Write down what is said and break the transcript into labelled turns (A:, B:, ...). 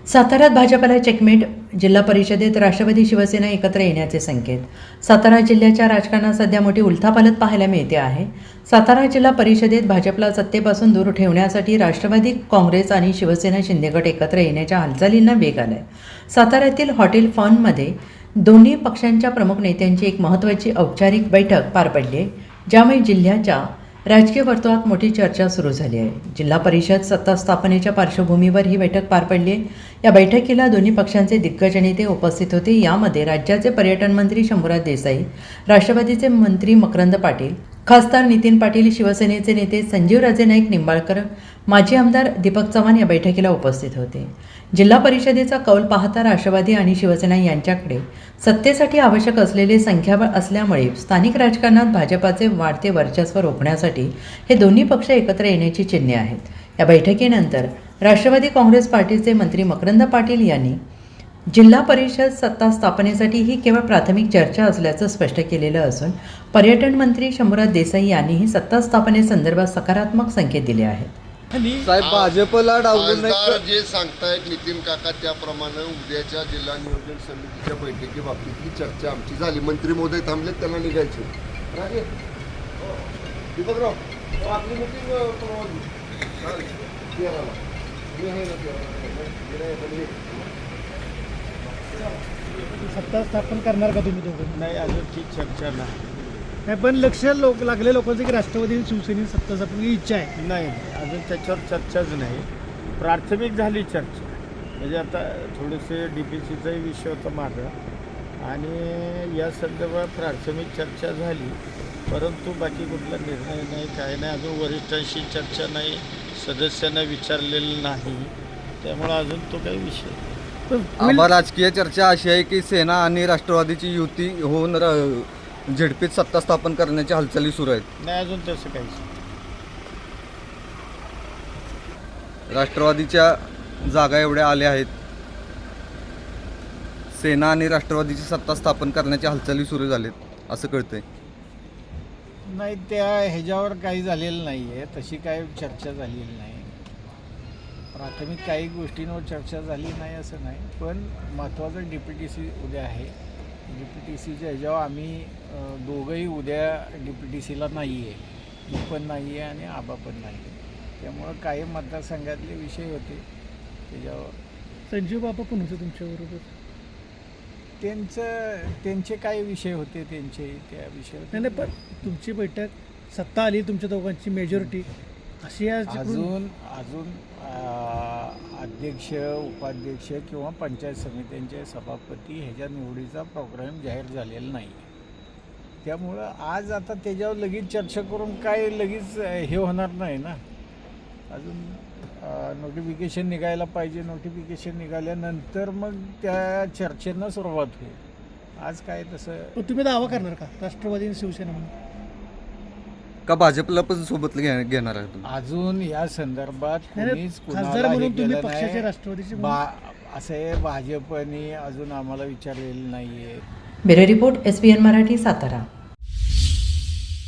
A: साताऱ्यात भाजपला चेकमेट. जिल्हा परिषदेत राष्ट्रवादी शिवसेना एकत्र येण्याचे संकेत. सातारा जिल्ह्याच्या राजकारणात सध्या मोठी उलथापालथ पाहायला मिळते आहे. सातारा जिल्हा परिषदेत भाजपला सत्तेपासून दूर ठेवण्यासाठी राष्ट्रवादी काँग्रेस आणि शिवसेना शिंदेगट एकत्र येण्याच्या हालचालींना वेग आलाय. साताऱ्यातील हॉटेल फॉनमध्ये दोन्ही पक्षांच्या प्रमुख नेत्यांची एक महत्त्वाची औपचारिक बैठक पार पडली आहे, ज्यामुळे जिल्ह्याच्या राजकीय वर्तुळात मोठी चर्चा सुरू झाली आहे. जिल्हा परिषद सत्ता स्थापनेच्या पार्श्वभूमीवर ही बैठक पार पडली आहे. या बैठकीला दोन्ही पक्षांचे दिग्गज नेते उपस्थित होते. यामध्ये राज्याचे पर्यटन मंत्री शंभूराज देसाई, राष्ट्रवादीचे मंत्री मकरंद पाटील, खासदार नितीन पाटील, शिवसेनेचे नेते संजीवराजे नाईक निंबाळकर, माजी आमदार दीपक चव्हाण या बैठकीला उपस्थित होते. जिल्हा परिषदेचा कौल पाहता राष्ट्रवादी आणि शिवसेना यांच्याकडे सत्तेसाठी आवश्यक असलेले संख्याबळ असल्यामुळे स्थानिक राजकारणात भाजपाचे वाढते वर्चस्व रोखण्यासाठी हे दोन्ही पक्ष एकत्र येण्याची चिन्हे आहेत. या बैठकीनंतर राष्ट्रवादी काँग्रेस पार्टीचे मंत्री मकरंद पाटील यांनी जिल्हा परिषद सत्ता स्थापनेसाठी ही केवळ प्राथमिक चर्चा असल्याचं स्पष्ट केलेलं असून पर्यटन मंत्री शंभूराज देसाई यांनीही सत्ता स्थापनेसंदर्भात सकारात्मक संकेत दिले आहेत.
B: साहेब भाजपला डावलून
C: खासदार जे सांगतायत नितीन काका त्याप्रमाणे उद्याच्या जिल्हा नियोजन समितीच्या बैठकीबाबतीत ही चर्चा आमची झाली. मंत्री महोदय थांबलेत, त्यांना निघायचे. राजे दीपकराव आपली मीटिंग
B: सत्ता स्थापन करणार का तुम्ही दोघं? नाही, अजून ती चर्चा नाही. पण लक्ष लागले लोकांचं की राष्ट्रवादी आणि शिवसेनेची सत्ता स्थापनेची इच्छा आहे. नाही, अजून त्याच्यावर चर्चाच नाही. प्राथमिक झाली चर्चा, म्हणजे आता थोडेसे DPCचाही विषय होता माझा आणि या संदर्भात प्राथमिक चर्चा झाली, परंतु बाकी कुठला निर्णय नाही, काय नाही. अजून वरिष्ठांशी चर्चा नाही, सदस्यांना विचारलेलं नाही, त्यामुळे अजून तो काही विषय नाही.
D: आम्हा राजकीय चर्चा अशी आहे की सेना आणि राष्ट्रवादीची युती होऊन झेडपीत सत्ता स्थापन करण्याच्या हालचाली सुरू आहेत.
B: नाही, अजून तसं काहीच.
D: राष्ट्रवादीच्या जागा एवढ्या आल्या आहेत, सेना आणि राष्ट्रवादीची सत्ता स्थापन करण्याच्या हालचाली सुरू झालेत असं कळतंय.
B: नाही, त्या ह्याच्यावर काही झालेलं नाही आहे, तशी काही चर्चा झालेली नाही. प्राथमिक काही गोष्टींवर चर्चा झाली नाही असं नाही, पण महत्त्वाचं DPTC उद्या आहे. DPTCच्या ह्याच्यावर आम्ही दोघंही उद्या DPTCला नाही आहे, मी पण नाही आहे आणि आबा पण नाही आहे. त्यामुळं काही मतदारसंघातले विषय होते त्याच्यावर. संजीव बाबा पण होते तुमच्याबरोबर, त्यांचे काही विषय होते, त्यांचे त्या विषयावर. नाही, पण तुमची बैठक सत्ता आली, तुमच्या दोघांची मेजॉरिटी अशी अजून अध्यक्ष, उपाध्यक्ष किंवा पंचायत समित्यांचे सभापती ह्याच्या निवडीचा प्रोग्राम जाहीर झालेला नाही. त्यामुळं आज आता त्याच्यावर लगेच चर्चा करून काय लगेच हे होणार नाही ना. अजून नोटिफिकेशन निघायला पाहिजे. नोटिफिकेशन निघाल्यानंतर मग त्या चर्चेंना सुरुवात होईल. आज काय तसं. तुम्ही दावा करणार का राष्ट्रवादी आणि शिवसेना म्हणून,
D: का भाजपला पण सोबत घेणार आहे तुम्ही?
B: अजून या संदर्भात
D: खासदार
B: म्हणून तुम्ही पक्षाचे राष्ट्रवादीचे असे भाजपने अजून आम्हाला विचारलेलं नाहीये.
A: Bureau report SBN Marathi, Satara.